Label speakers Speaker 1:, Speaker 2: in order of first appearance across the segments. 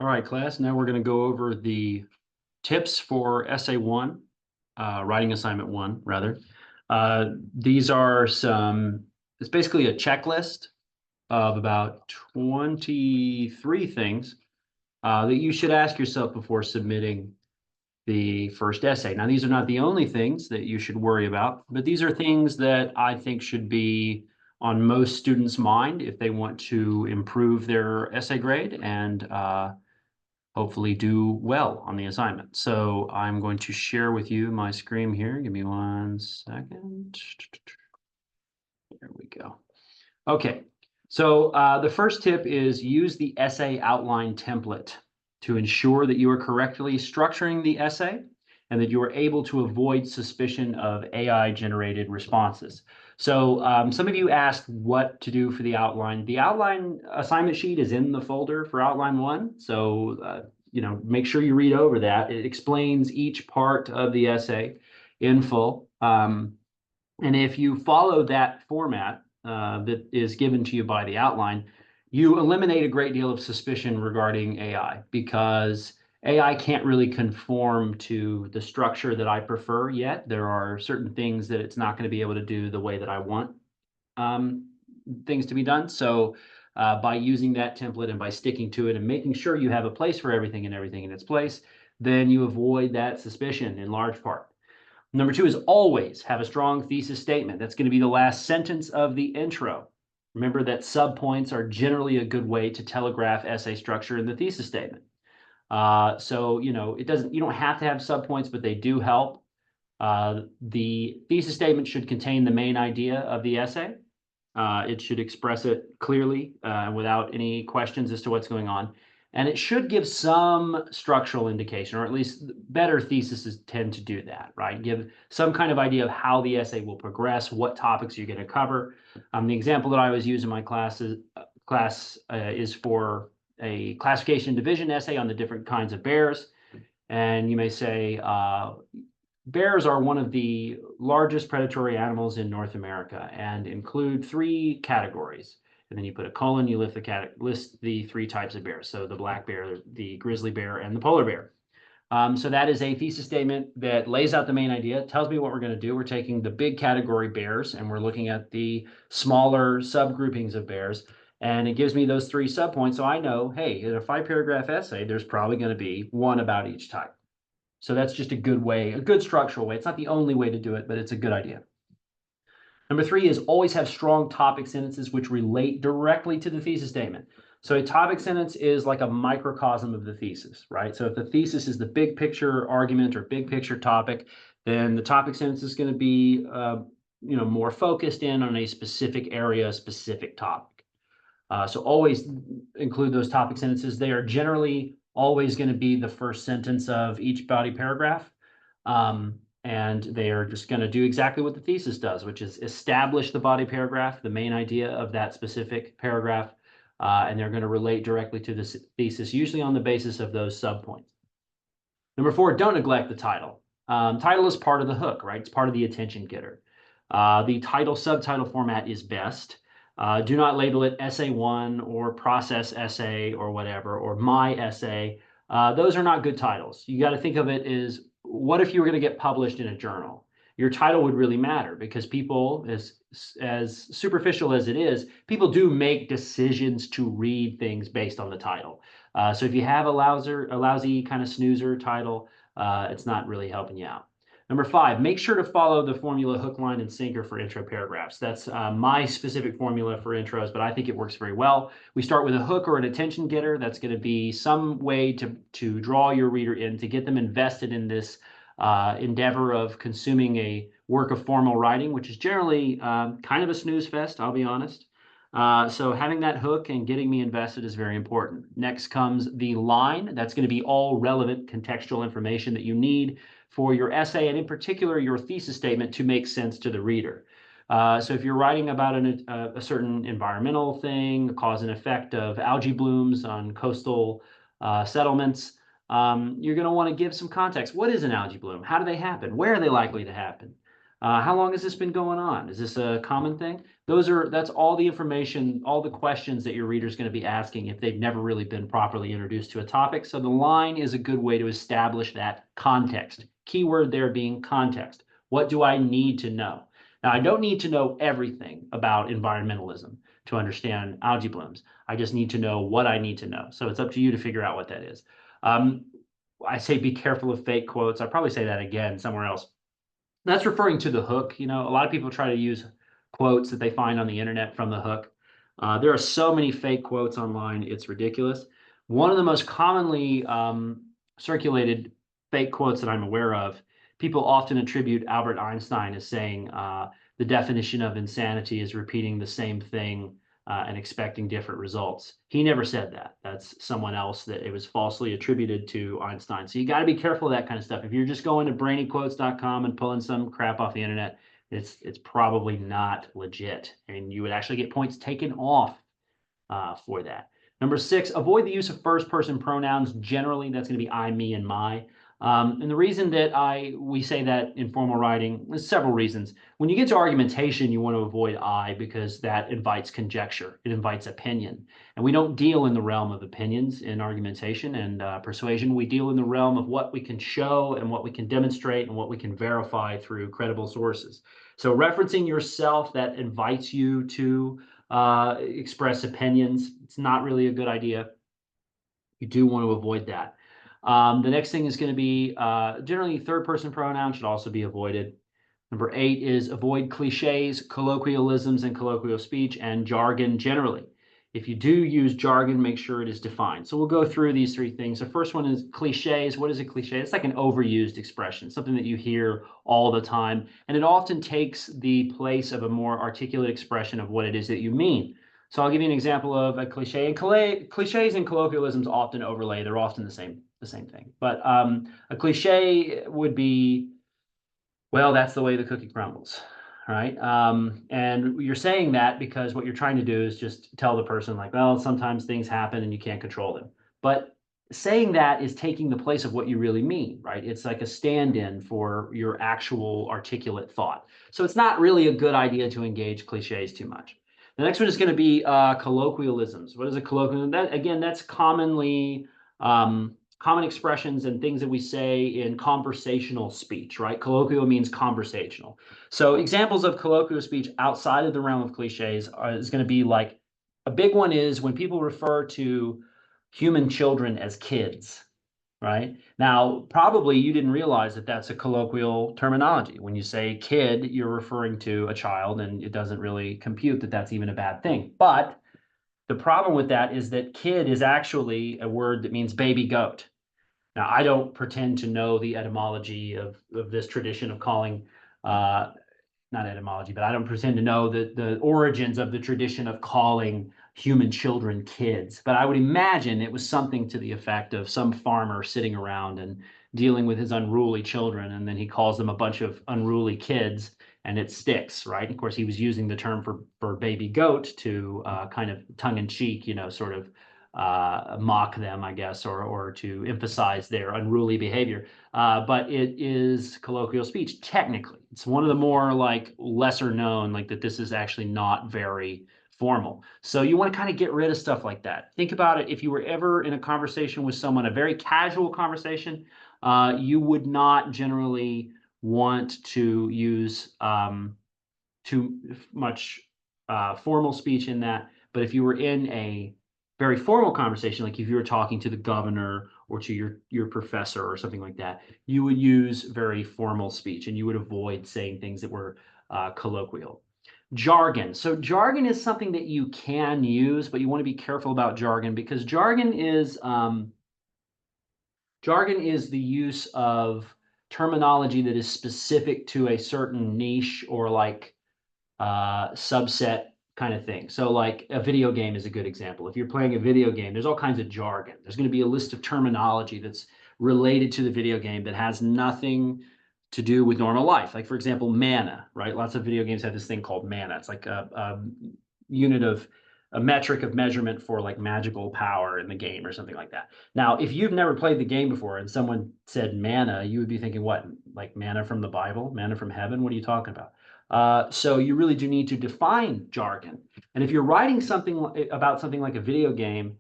Speaker 1: All right, class, now we're going to go over the tips for Essay 1, Writing Assignment 1, rather. These are it's basically a checklist of about 23 things that you should ask yourself before submitting the first essay. Now, these are not the only things that you should worry about, but these are things that I think should be on most students' mind if they want to improve their essay grade and hopefully do well on the assignment. So I'm going to share with you my screen here. Give me 1 second. There we go. Okay, so the first tip is use the essay outline template to ensure that you are correctly structuring the essay and that you are able to avoid suspicion of AI-generated responses. So some of you asked what to do for the outline. The outline assignment sheet is in the folder for outline 1. So, make sure you read over that. It explains each part of the essay in full. And if you follow that format that is given to you by the outline, you eliminate a great deal of suspicion regarding AI because AI can't really conform to the structure that I prefer yet. There are certain things that it's not going to be able to do the way that I want things to be done. So by using that template and by sticking to it and making sure you have a place for everything and everything in its place, then you avoid that suspicion in large part. Number 2 is always have a strong thesis statement. That's going to be the last sentence of the intro. Remember that subpoints are generally a good way to telegraph essay structure in the thesis statement. So, you don't have to have subpoints, but they do help. The thesis statement should contain the main idea of the essay. It should express it clearly without any questions as to what's going on. And it should give some structural indication, or at least better theses tend to do that, right? Give some kind of idea of how the essay will progress, what topics you're going to cover. The example that I always use in my class is for a classification division essay on the different kinds of bears. And you may say, bears are one of the largest predatory animals in North America and include 3 categories. And then you put a colon, you list the 3 types of bears. So the black bear, the grizzly bear, and the polar bear. So that is a thesis statement that lays out the main idea, tells me what we're going to do. We're taking the big category bears and we're looking at the smaller subgroupings of bears. And it gives me those 3 subpoints. So I know, hey, in a 5-paragraph essay, there's probably going to be one about each type. So that's just a good way, a good structural way. It's not the only way to do it, but it's a good idea. Number 3 is always have strong topic sentences which relate directly to the thesis statement. So a topic sentence is like a microcosm of the thesis, right? So if the thesis is the big picture argument or big picture topic, then the topic sentence is going to be, more focused in on a specific area, a specific topic. So always include those topic sentences. They are generally always going to be the first sentence of each body paragraph. And they are just going to do exactly what the thesis does, which is establish the body paragraph, the main idea of that specific paragraph, and they're going to relate directly to the thesis, usually on the basis of those subpoints. Number 4, don't neglect the title. Title is part of the hook, right? It's part of the attention getter. The title subtitle format is best. Do not label it Essay 1 or Process Essay or whatever, or My Essay. Those are not good titles. You got to think of it as, what if you were going to get published in a journal? Your title would really matter because people, as superficial as it is, people do make decisions to read things based on the title. So if you have a lousy kind of snoozer title, it's not really helping you out. Number 5, make sure to follow the formula hook, line, and sinker for intro paragraphs. That's my specific formula for intros, but I think it works very well. We start with a hook or an attention getter. That's going to be some way to draw your reader in, to get them invested in this endeavor of consuming a work of formal writing, which is generally kind of a snooze fest, I'll be honest. So having that hook and getting me invested is very important. Next comes the line. That's going to be all relevant contextual information that you need for your essay, and in particular, your thesis statement to make sense to the reader. So if you're writing about a certain environmental thing, cause and effect of algae blooms on coastal settlements, you're going to want to give some context. What is an algae bloom? How do they happen? Where are they likely to happen? How long has this been going on? Is this a common thing? That's all the information, all the questions that your reader's going to be asking if they've never really been properly introduced to a topic. So the line is a good way to establish that context. Keyword there being context. What do I need to know? Now, I don't need to know everything about environmentalism to understand algae blooms. I just need to know what I need to know. So it's up to you to figure out what that is. I say be careful of fake quotes. I'll probably say that again somewhere else. That's referring to the hook. You know, a lot of people try to use quotes that they find on the internet from the hook. There are so many fake quotes online, it's ridiculous. One of the most commonly circulated fake quotes that I'm aware of, people often attribute Albert Einstein as saying the definition of insanity is repeating the same thing and expecting different results. He never said that. That's someone else that it was falsely attributed to Einstein. So you got to be careful of that kind of stuff. If you're just going to brainyquotes.com and pulling some crap off the internet, it's probably not legit, and you would actually get points taken off for that. Number 6, avoid the use of first-person pronouns. Generally, that's going to be I, me, and my. And the reason that we say that in formal writing, there's several reasons. When you get to argumentation, you want to avoid I because that invites conjecture. It invites opinion. And we don't deal in the realm of opinions in argumentation and persuasion. We deal in the realm of what we can show and what we can demonstrate and what we can verify through credible sources. So referencing yourself, that invites you to express opinions. It's not really a good idea. You do want to avoid that. The next thing is going to be generally third-person pronouns should also be avoided. Number 8 is avoid cliches, colloquialisms, and colloquial speech and jargon generally. If you do use jargon, make sure it is defined. So we'll go through these 3 things. The first one is cliches. What is a cliche? It's like an overused expression, something that you hear all the time, and it often takes the place of a more articulate expression of what it is that you mean. So I'll give you an example of a cliche. And cliches and colloquialisms often overlay. They're often the same thing. But a cliche would be, well, that's the way the cookie crumbles, right? And you're saying that because what you're trying to do is just tell the person like, well, sometimes things happen and you can't control them. But saying that is taking the place of what you really mean, right? It's like a stand-in for your actual articulate thought. So it's not really a good idea to engage cliches too much. The next one is going to be colloquialisms. What is a colloquialism? That, again, that's commonly common expressions and things that we say in conversational speech, right? Colloquial means conversational. So examples of colloquial speech outside of the realm of cliches is going to be like, a big one is when people refer to human children as kids, right? Now, probably you didn't realize that that's a colloquial terminology. When you say kid, you're referring to a child, and it doesn't really compute that that's even a bad thing. But the problem with that is that kid is actually a word that means baby goat. Now, I don't pretend to know the etymology of this tradition of calling, not etymology, but I don't pretend to know the origins of the tradition of calling human children kids. But I would imagine it was something to the effect of some farmer sitting around and dealing with his unruly children, and then he calls them a bunch of unruly kids, and it sticks, right? Of course, he was using the term for baby goat to kind of tongue in cheek, you know, sort of mock them, I guess, or to emphasize their unruly behavior. But it is colloquial speech, technically. It's one of the more like lesser known, like that this is actually not very formal. So you want to kind of get rid of stuff like that. Think about it. If you were ever in a conversation with someone, a very casual conversation, you would not generally want to use too much formal speech in that. But if you were in a very formal conversation, like if you were talking to the governor or to your professor or something like that, you would use very formal speech and you would avoid saying things that were colloquial. Jargon. So jargon is something that you can use, but you want to be careful about jargon because jargon is the use of terminology that is specific to a certain niche or like subset kind of thing. So like a video game is a good example. If you're playing a video game, there's all kinds of jargon. There's going to be a list of terminology that's related to the video game that has nothing to do with normal life. Like, for example, mana, right? Lots of video games have this thing called mana. It's like a unit of a metric of measurement for like magical power in the game or something like that. Now, if you've never played the game before and someone said mana, you would be thinking, what, like mana from the Bible, mana from heaven? What are you talking about? So you really do need to define jargon. And if you're writing something about something like a video game,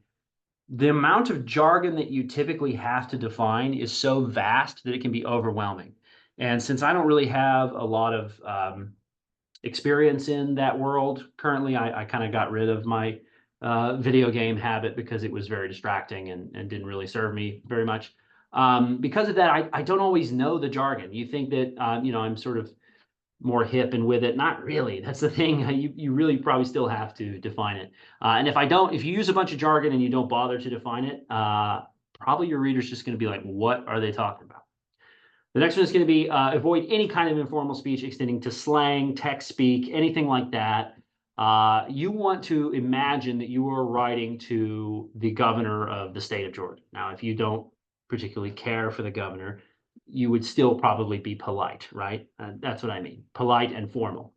Speaker 1: the amount of jargon that you typically have to define is so vast that it can be overwhelming. And since I don't really have a lot of experience in that world currently, I kind of got rid of my video game habit because it was very distracting and didn't really serve me very much. Because of that, I don't always know the jargon. You think that, I'm sort of more hip and with it. Not really. That's the thing. You really probably still have to define it. And if you use a bunch of jargon and you don't bother to define it, probably your reader's just going to be like, what are they talking about? The next one is going to be avoid any kind of informal speech extending to slang, text speak, anything like that. You want to imagine that you are writing to the governor of the state of Georgia. Now, if you don't particularly care for the governor, you would still probably be polite, right? That's what I mean, polite and formal.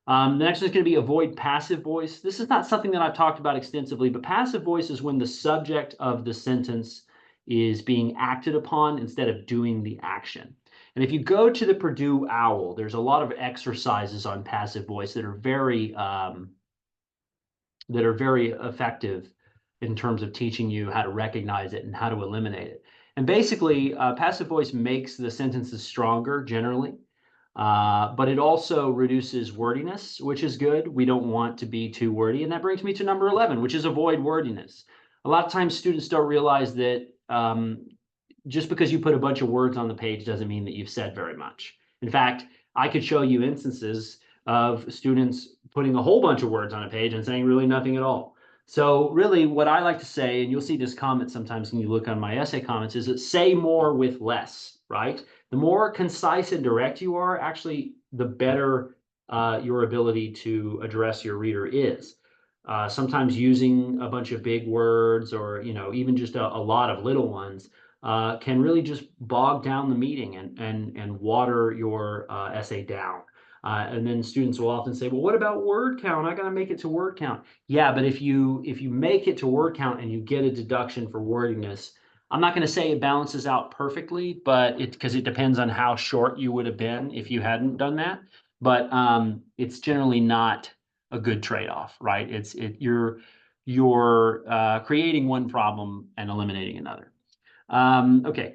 Speaker 1: The next one is going to be avoid passive voice. This is not something that I've talked about extensively, but passive voice is when the subject of the sentence is being acted upon instead of doing the action. And if you go to the Purdue OWL, there's a lot of exercises on passive voice that are very effective in terms of teaching you how to recognize it and how to eliminate it. And basically, passive voice makes the sentences stronger generally, but it also reduces wordiness, which is good. We don't want to be too wordy. And that brings me to number 11, which is avoid wordiness. A lot of times students don't realize that just because you put a bunch of words on the page doesn't mean that you've said very much. In fact, I could show you instances of students putting a whole bunch of words on a page and saying really nothing at all. So really what I like to say, and you'll see this comment sometimes when you look on my essay comments, is that say more with less, right? The more concise and direct you are, actually, the better your ability to address your reader is. Sometimes using a bunch of big words or, even just a lot of little ones can really just bog down the meeting and water your essay down. And then students will often say, well, what about word count? I got to make it to word count. Yeah, but if you make it to word count and you get a deduction for wordiness, I'm not going to say it balances out perfectly, but because it depends on how short you would have been if you hadn't done that. But it's generally not a good trade-off, right? You're creating one problem and eliminating another. Okay.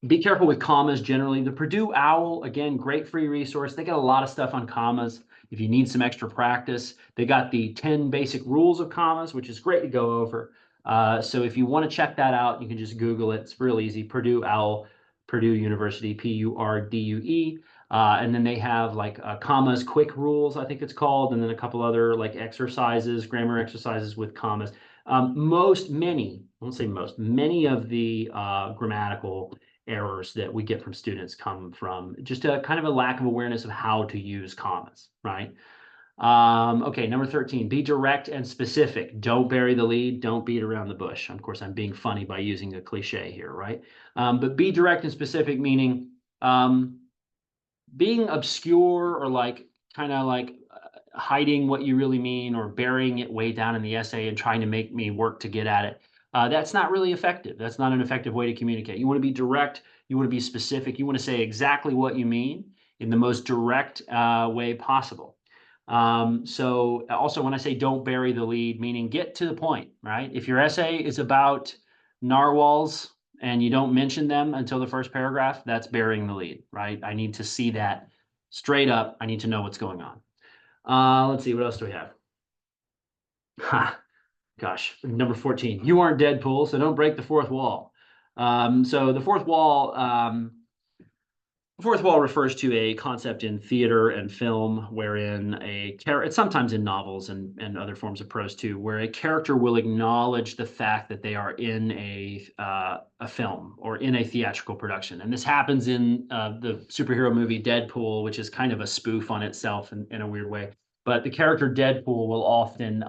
Speaker 1: Be careful with commas generally. The Purdue OWL, again, great free resource. They got a lot of stuff on commas. If you need some extra practice, they got the 10 basic rules of commas, which is great to go over. So if you want to check that out, you can just Google it. It's real easy. Purdue OWL, Purdue University, Purdue. And then they have like commas, quick rules, I think it's called, and then a couple other like exercises, grammar exercises with commas. Many of the grammatical errors that we get from students come from just a kind of a lack of awareness of how to use commas, right? Okay, number 13, be direct and specific. Don't bury the lead. Don't beat around the bush. Of course, I'm being funny by using a cliche here, right? But be direct and specific, meaning being obscure or like kind of like hiding what you really mean or burying it way down in the essay and trying to make me work to get at it. That's not really effective. That's not an effective way to communicate. You want to be direct. You want to be specific. You want to say exactly what you mean in the most direct way possible. So also when I say don't bury the lead, meaning get to the point, right? If your essay is about narwhals and you don't mention them until the first paragraph, that's burying the lead, right? I need to see that straight up. I need to know what's going on. Let's see, what else do we have? Gosh, number 14. You aren't Deadpool, so don't break the fourth wall. So the fourth wall refers to a concept in theater and film wherein it's sometimes in novels and other forms of prose too, where a character will acknowledge the fact that they are in a film or in a theatrical production. And this happens in the superhero movie Deadpool, which is kind of a spoof on itself in a weird way. But the character Deadpool will often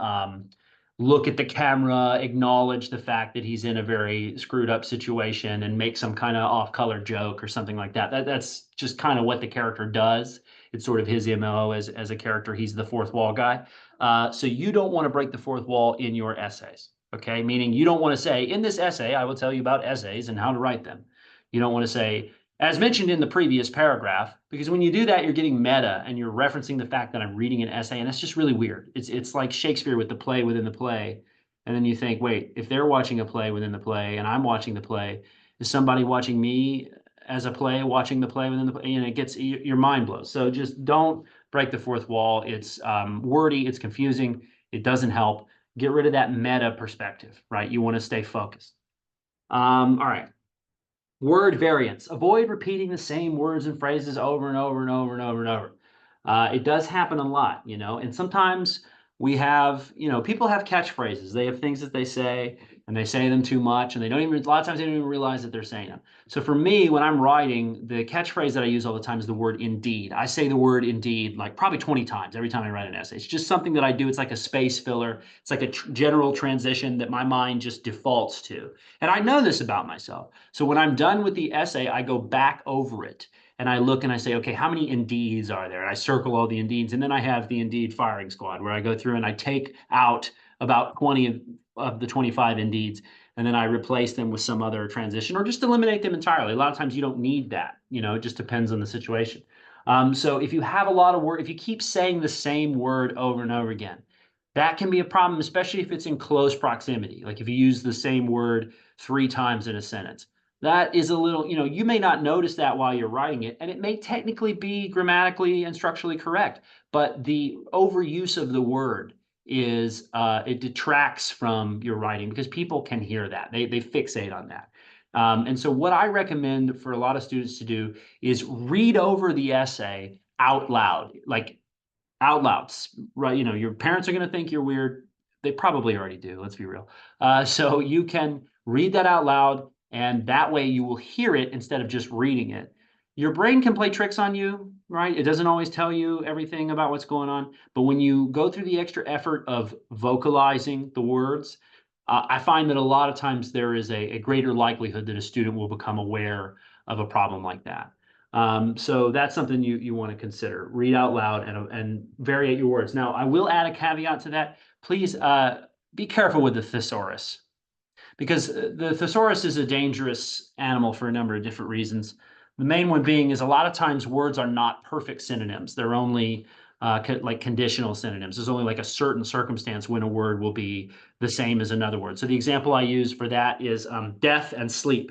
Speaker 1: look at the camera, acknowledge the fact that he's in a very screwed up situation and make some kind of off-color joke or something like that. That's just kind of what the character does. It's sort of his MO as a character. He's the fourth wall guy. So you don't want to break the fourth wall in your essays, okay? Meaning you don't want to say, in this essay, I will tell you about essays and how to write them. You don't want to say, as mentioned in the previous paragraph, because when you do that, you're getting meta and you're referencing the fact that I'm reading an essay, and that's just really weird. It's like Shakespeare with the play within the play. And then you think, wait, if they're watching a play within the play and I'm watching the play, is somebody watching me as a play, watching the play within the play? And it gets, your mind blows. So just don't break the fourth wall. It's wordy, it's confusing, it doesn't help. Get rid of that meta perspective, right? You want to stay focused. All right. Word variants. Avoid repeating the same words and phrases over and over and over and over and over. It does happen a lot, you know, and sometimes we have, you know, people have catchphrases. They have things that they say and they say them too much and they don't even, a lot of times they don't even realize that they're saying them. So for me, when I'm writing, the catchphrase that I use all the time is the word indeed. I say the word indeed like probably 20 times every time I write an essay. It's just something that I do. It's like a space filler. It's like a general transition that my mind just defaults to. And I know this about myself. So when I'm done with the essay, I go back over it and I look and I say, okay, how many indeeds are there? And I circle all the indeeds. And then I have the indeed firing squad where I go through and I take out about 20 of the 25 indeeds. And then I replace them with some other transition or just eliminate them entirely. A lot of times you don't need that. You know, it just depends on the situation. So if you have a lot of word, if you keep saying the same word over and over again, that can be a problem, especially if it's in close proximity. Like if you use the same word 3 times in a sentence. That is a little, you know, you may not notice that while you're writing it, and it may technically be grammatically and structurally correct, but the overuse of the word is, it detracts from your writing because people can hear that. They fixate on that. And so what I recommend for a lot of students to do is read over the essay out loud, like out loud, right? You know, your parents are going to think you're weird. They probably already do. Let's be real. So you can read that out loud, and that way you will hear it instead of just reading it. Your brain can play tricks on you, right? It doesn't always tell you everything about what's going on. But when you go through the extra effort of vocalizing the words, I find that a lot of times there is a greater likelihood that a student will become aware of a problem like that. So that's something you want to consider. Read out loud and variate your words. Now, I will add a caveat to that. Please be careful with the thesaurus because the thesaurus is a dangerous animal for a number of different reasons. The main one being is a lot of times words are not perfect synonyms. They're only like conditional synonyms. There's only like a certain circumstance when a word will be the same as another word. So the example I use for that is death and sleep.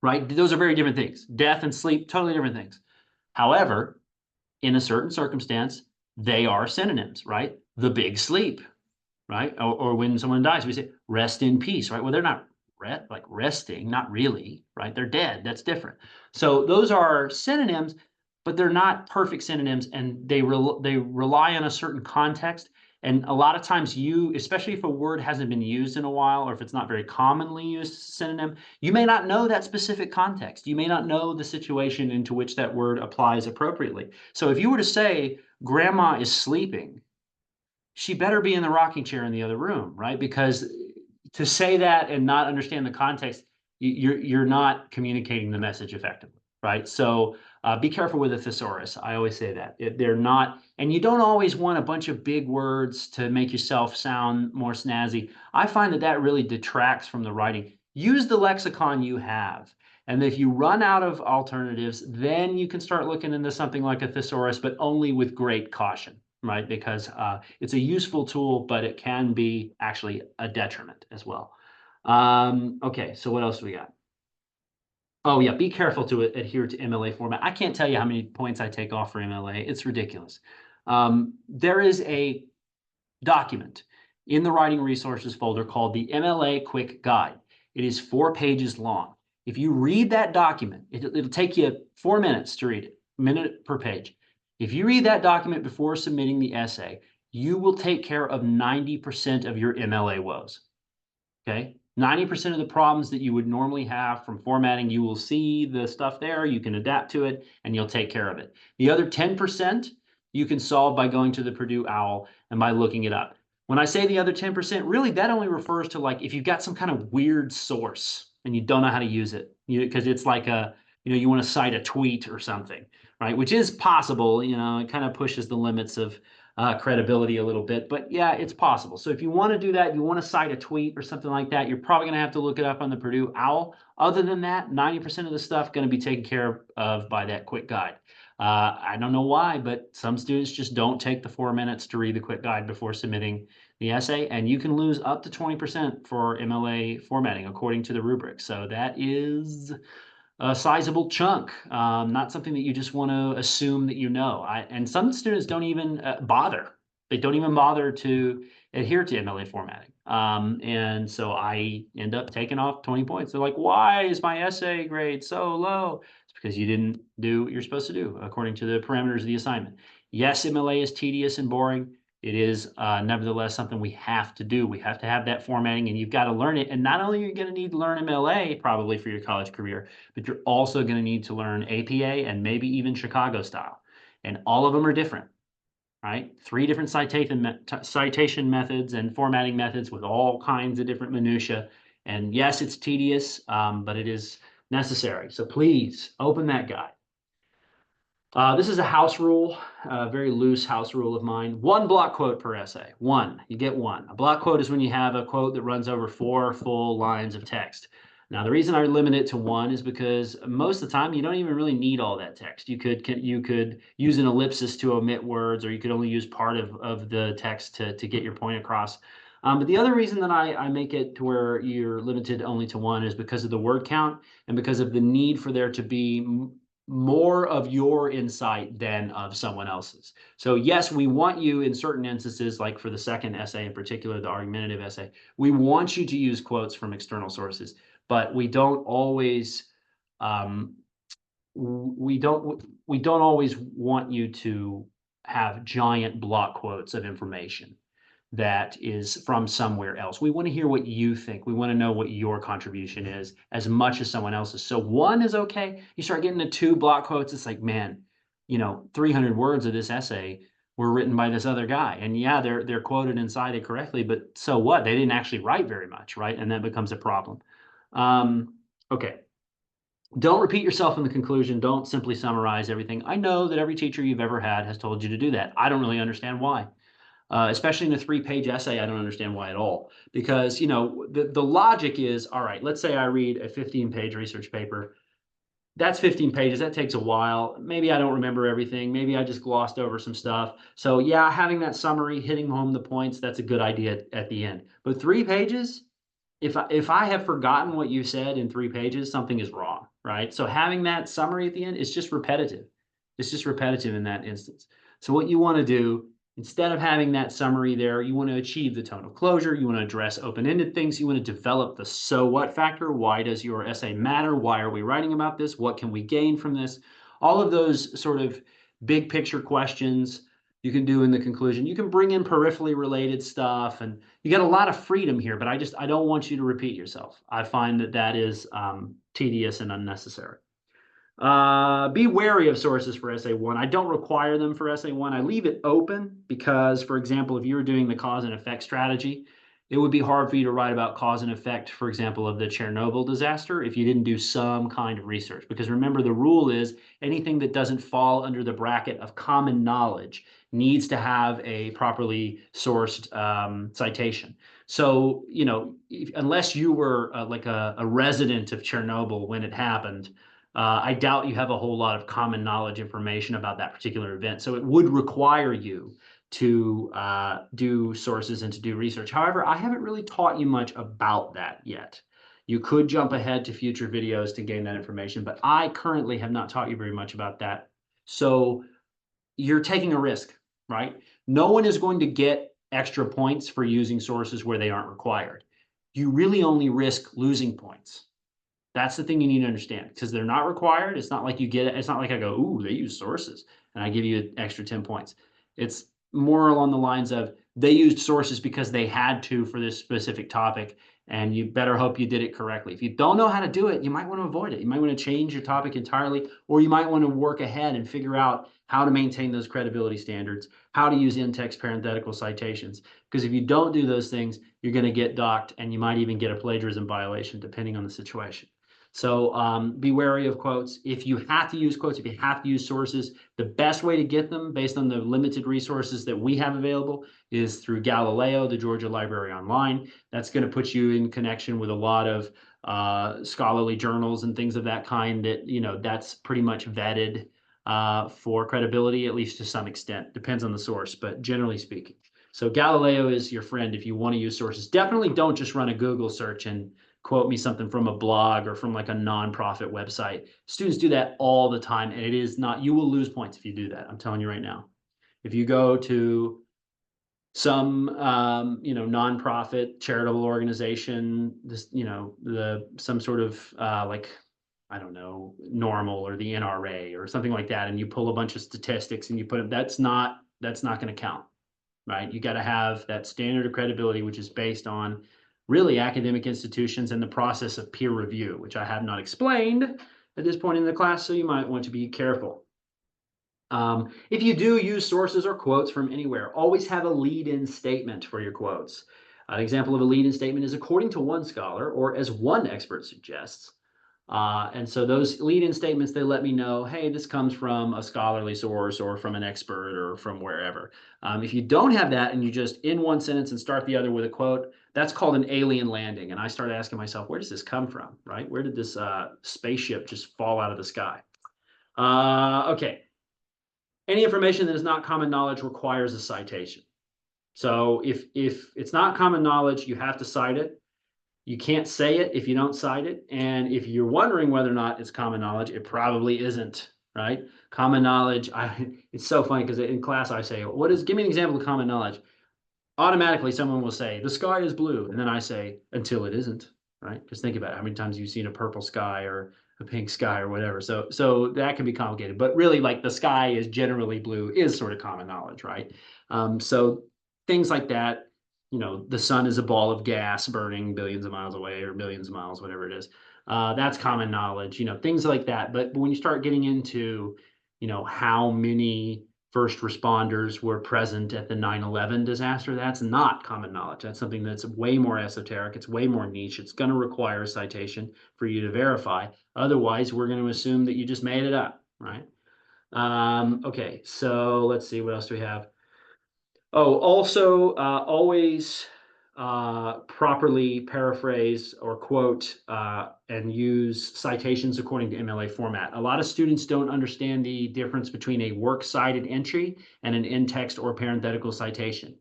Speaker 1: Right? Those are very different things. Death and sleep, totally different things. However, in a certain circumstance, they are synonyms, right? The big sleep, right? Or when someone dies, we say rest in peace, right? Well, they're not like resting, not really, right? They're dead. That's different. So those are synonyms, but they're not perfect synonyms, and they rely on a certain context. And a lot of times you, especially if a word hasn't been used in a while, or if it's not very commonly used synonym, you may not know that specific context. You may not know the situation into which that word applies appropriately. So if you were to say, grandma is sleeping, she better be in the rocking chair in the other room, right? Because to say that and not understand the context, you're not communicating the message effectively, right? So be careful with a thesaurus. I always say that. They're not, and you don't always want a bunch of big words to make yourself sound more snazzy. I find that that really detracts from the writing. Use the lexicon you have. And if you run out of alternatives, then you can start looking into something like a thesaurus, but only with great caution, right? Because it's a useful tool, but it can be actually a detriment as well. Okay, so what else do we got? Oh yeah, be careful to adhere to MLA format. I can't tell you how many points I take off for MLA. It's ridiculous. There is a document in the writing resources folder called the MLA Quick Guide. It is 4 pages long. If you read that document, it'll take you 4 minutes to read it, a minute per page. If you read that document before submitting the essay, you will take care of 90% of your MLA woes. Okay? 90% of the problems that you would normally have from formatting, you will see the stuff there, you can adapt to it, and you'll take care of it. The other 10% you can solve by going to the Purdue OWL and by looking it up. When I say the other 10%, really that only refers to like if you've got some kind of weird source and you don't know how to use it, because it's like a, you want to cite a tweet or something, right? Which is possible, it kind of pushes the limits of credibility a little bit. But yeah, it's possible. So if you want to do that, you want to cite a tweet or something like that, you're probably going to have to look it up on the Purdue OWL. Other than that, 90% of the stuff going to be taken care of by that quick guide. I don't know why, but some students just don't take the 4 minutes to read the quick guide before submitting the essay, and you can lose up to 20% for MLA formatting according to the rubric. So that is a sizable chunk, not something that you just want to assume that you know. And some students don't even bother. They don't even bother to adhere to MLA formatting. And so I end up taking off 20 points. They're like, why is my essay grade so low? It's because you didn't do what you're supposed to do according to the parameters of the assignment. Yes, MLA is tedious and boring. It is nevertheless something we have to do. We have to have that formatting, and you've got to learn it. And not only are you going to need to learn MLA probably for your college career, but you're also going to need to learn APA and maybe even Chicago style. And all of them are different, right? 3 different citation methods and formatting methods with all kinds of different minutia. And yes, it's tedious, but it is necessary. So please open that guide. This is a house rule, a very loose house rule of mine. 1 block quote per essay. 1, you get 1. A block quote is when you have a quote that runs over 4 full lines of text. Now, the reason I limit it to 1 is because most of the time you don't even really need all that text. You could use an ellipsis to omit words, or you could only use part of the text to get your point across. But the other reason that I make it to where you're limited only to 1 is because of the word count and because of the need for there to be more of your insight than of someone else's. So yes, we want you in certain instances, like for the second essay in particular, the argumentative essay, we want you to use quotes from external sources, but we don't always we don't always want you to have giant block quotes of information that is from somewhere else. We want to hear what you think. We want to know what your contribution is as much as someone else's. So 1 is okay. You start getting to 2 block quotes, it's like, man, 300 words of this essay were written by this other guy. And yeah, they're quoted and cited correctly, but so what? They didn't actually write very much, right? And that becomes a problem. Okay. Don't repeat yourself in the conclusion. Don't simply summarize everything. I know that every teacher you've ever had has told you to do that. I don't really understand why. Especially in a 3-page essay, I don't understand why at all. Because, the logic is, all right, let's say I read a 15-page research paper. That's 15 pages. That takes a while. Maybe I don't remember everything. Maybe I just glossed over some stuff. So yeah, having that summary, hitting home the points, that's a good idea at the end. But 3 pages, if I have forgotten what you said in 3 pages, something is wrong, right? So having that summary at the end is just repetitive. It's just repetitive in that instance. So what you want to do, instead of having that summary there, you want to achieve the tone of closure. You want to address open-ended things. You want to develop the so what factor. Why does your essay matter? Why are we writing about this? What can we gain from this? All of those sort of big picture questions you can do in the conclusion. You can bring in peripherally related stuff, and you get a lot of freedom here, but I don't want you to repeat yourself. I find that is tedious and unnecessary. Be wary of sources for essay 1. I don't require them for essay 1. I leave it open because, for example, if you were doing the cause and effect strategy, it would be hard for you to write about cause and effect, for example, of the Chernobyl disaster if you didn't do some kind of research. Because remember, the rule is anything that doesn't fall under the bracket of common knowledge needs to have a properly sourced citation. So, unless you were like a resident of Chernobyl when it happened, I doubt you have a whole lot of common knowledge information about that particular event. So it would require you to do sources and to do research. However, I haven't really taught you much about that yet. You could jump ahead to future videos to gain that information, but I currently have not taught you very much about that. So you're taking a risk, right? No one is going to get extra points for using sources where they aren't required. You really only risk losing points. That's the thing you need to understand, because they're not required. It's not like you get it. It's not like I go, ooh, they use sources and I give you an extra 10 points. It's more along the lines of they used sources because they had to for this specific topic, and you better hope you did it correctly. If you don't know how to do it, you might want to avoid it. You might want to change your topic entirely, or you might want to work ahead and figure out how to maintain those credibility standards, how to use in-text parenthetical citations. Because if you don't do those things, you're going to get docked, and you might even get a plagiarism violation, depending on the situation. So be wary of quotes. If you have to use quotes, if you have to use sources, the best way to get them based on the limited resources that we have available is through Galileo, the Georgia Library Online. That's going to put you in connection with a lot of scholarly journals and things of that kind that, that's pretty much vetted for credibility, at least to some extent. Depends on the source, but generally speaking. So Galileo is your friend if you want to use sources. Definitely don't just run a Google search and quote me something from a blog or from like a nonprofit website. Students do that all the time, and it is not, you will lose points if you do that. I'm telling you right now. If you go to some nonprofit charitable organization, some sort of like, I don't know, Normal or the NRA or something like that, and you pull a bunch of statistics and you put them, that's not going to count, right? You got to have that standard of credibility, which is based on really academic institutions and the process of peer review, which I have not explained at this point in the class, so you might want to be careful. If you do use sources or quotes from anywhere, always have a lead-in statement for your quotes. An example of a lead-in statement is according to one scholar, or as one expert suggests. And so those lead-in statements, they let me know, hey, this comes from a scholarly source or from an expert or from wherever. If you don't have that and you just in one sentence and start the other with a quote, that's called an alien landing. And I started asking myself, where does this come from, right? Where did this spaceship just fall out of the sky? Okay. Any information that is not common knowledge requires a citation. So if it's not common knowledge, you have to cite it. You can't say it if you don't cite it. And if you're wondering whether or not it's common knowledge, it probably isn't, right? Common knowledge, it's so funny because in class I say, give me an example of common knowledge. Automatically someone will say, the sky is blue. And then I say, until it isn't, right? Because think about it, how many times you've seen a purple sky or a pink sky or whatever. So that can be complicated, but really like the sky is generally blue is sort of common knowledge, right? So things like that, the sun is a ball of gas burning billions of miles away or millions of miles, whatever it is. That's common knowledge, things like that. But when you start getting into, how many first responders were present at the 9/11 disaster, that's not common knowledge. That's something that's way more esoteric. It's way more niche. It's going to require a citation for you to verify. Otherwise, we're going to assume that you just made it up, right? Okay, so let's see, what else do we have? Oh, also always properly paraphrase or quote and use citations according to MLA format. A lot of students don't understand the difference between a works cited entry and an in-text or parenthetical citation.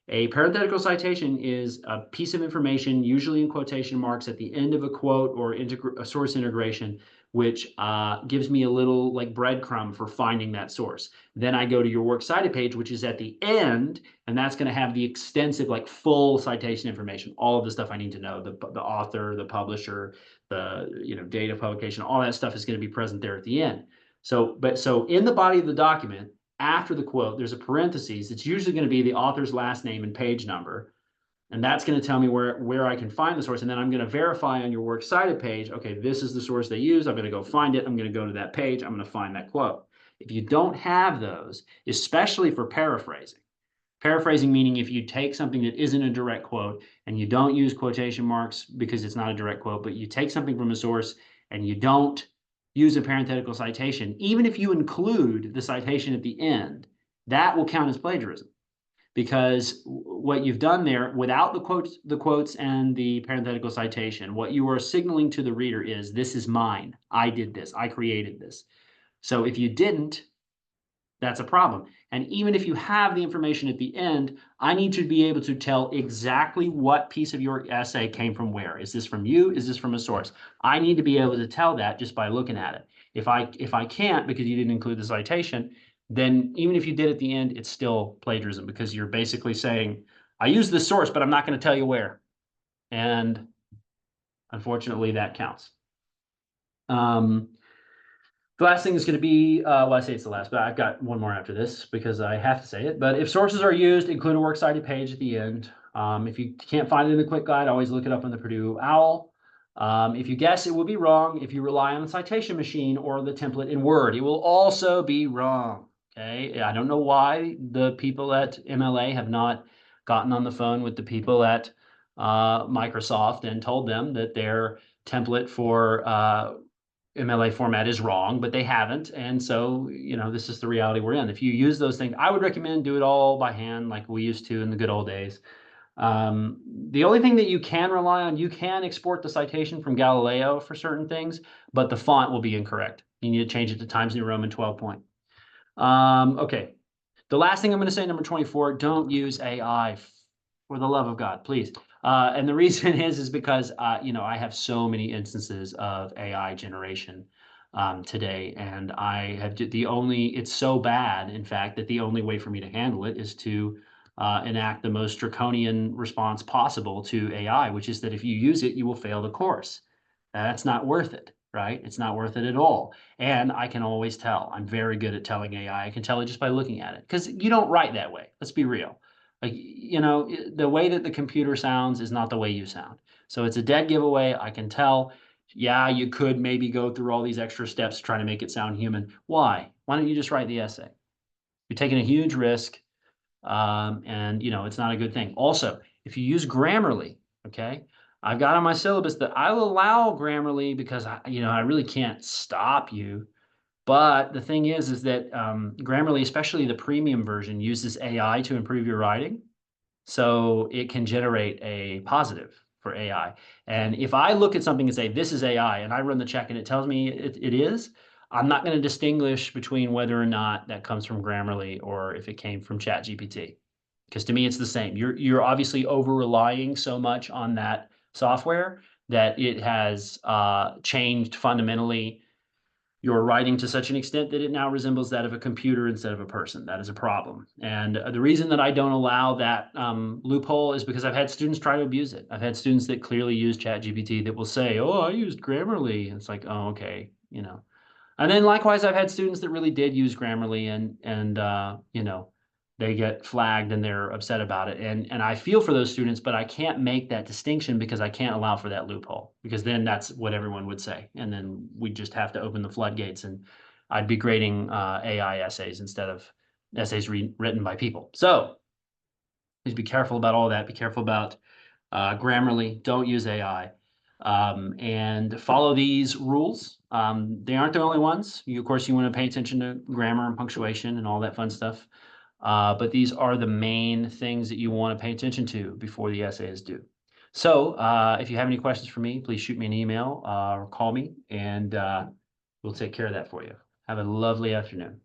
Speaker 1: A parenthetical citation is a piece of information, usually in quotation marks, at the end of a quote or a source integration, which gives me a little like breadcrumb for finding that source. Then I go to your works cited page, which is at the end, and that's going to have the extensive, like full citation information, all of the stuff I need to know, the author, the publisher, the date of publication, all that stuff is going to be present there at the end. So in the body of the document, after the quote, there's a parentheses. It's usually going to be the author's last name and page number. And that's going to tell me where I can find the source. And then I'm going to verify on your works cited page, okay, this is the source they use. I'm going to go find it. I'm going to go to that page. I'm going to find that quote. If you don't have those, especially for paraphrasing meaning if you take something that isn't a direct quote and you don't use quotation marks because it's not a direct quote, but you take something from a source and you don't use a parenthetical citation, even if you include the citation at the end, that will count as plagiarism. Because what you've done there, without the quotes and the parenthetical citation, what you are signaling to the reader is, this is mine. I did this. I created this. So if you didn't, that's a problem. And even if you have the information at the end, I need to be able to tell exactly what piece of your essay came from where. Is this from you? Is this from a source? I need to be able to tell that just by looking at it. If I can't because you didn't include the citation, then even if you did at the end, it's still plagiarism because you're basically saying, I use this source, but I'm not going to tell you where. And unfortunately, that counts. The last thing is going to be, well, I say it's the last, but I've got one more after this because I have to say it. But if sources are used, include a works cited page at the end. If you can't find it in the quick guide, always look it up on the Purdue OWL. If you guess, it will be wrong. If you rely on the citation machine or the template in Word, it will also be wrong. Okay, I don't know why the people at MLA have not gotten on the phone with the people at Microsoft and told them that their template for MLA format is wrong, but they haven't. And so, this is the reality we're in. If you use those things, I would recommend do it all by hand like we used to in the good old days. The only thing that you can rely on, you can export the citation from Galileo for certain things, but the font will be incorrect. You need to change it to Times New Roman 12 point. Okay. The last thing I'm going to say, number 24, don't use AI for the love of God, please. And the reason is because, I have so many instances of AI generation today, and I have it's so bad, in fact, that the only way for me to handle it is to enact the most draconian response possible to AI, which is that if you use it, you will fail the course. That's not worth it, right? It's not worth it at all. And I can always tell. I'm very good at telling AI. I can tell it just by looking at it because you don't write that way. Let's be real. Like, the way that the computer sounds is not the way you sound. So it's a dead giveaway. I can tell. Yeah, you could maybe go through all these extra steps trying to make it sound human. Why? Why don't you just write the essay? You're taking a huge risk, and it's not a good thing. Also, if you use Grammarly, okay, I've got on my syllabus that I'll allow Grammarly because I really can't stop you. But the thing is that Grammarly, especially the premium version, uses AI to improve your writing. So it can generate a positive for AI. And if I look at something and say, this is AI, and I run the check and it tells me it is, I'm not going to distinguish between whether or not that comes from Grammarly or if it came from ChatGPT. Because to me, it's the same. You're obviously over relying so much on that software that it has changed fundamentally your writing to such an extent that it now resembles that of a computer instead of a person. That is a problem. And the reason that I don't allow that loophole is because I've had students try to abuse it. I've had students that clearly use ChatGPT that will say, oh, I used Grammarly. And it's like, oh, okay, And then likewise, I've had students that really did use Grammarly and they get flagged and they're upset about it. And I feel for those students, but I can't make that distinction because I can't allow for that loophole because then that's what everyone would say. And then we just have to open the floodgates and I'd be grading AI essays instead of essays written by people. So please be careful about all that. Be careful about Grammarly. Don't use AI. And follow these rules. They aren't the only ones. Of course, you want to pay attention to grammar and punctuation and all that fun stuff. But these are the main things that you want to pay attention to before the essay is due. So if you have any questions for me, please shoot me an email or call me, and we'll take care of that for you. Have a lovely afternoon.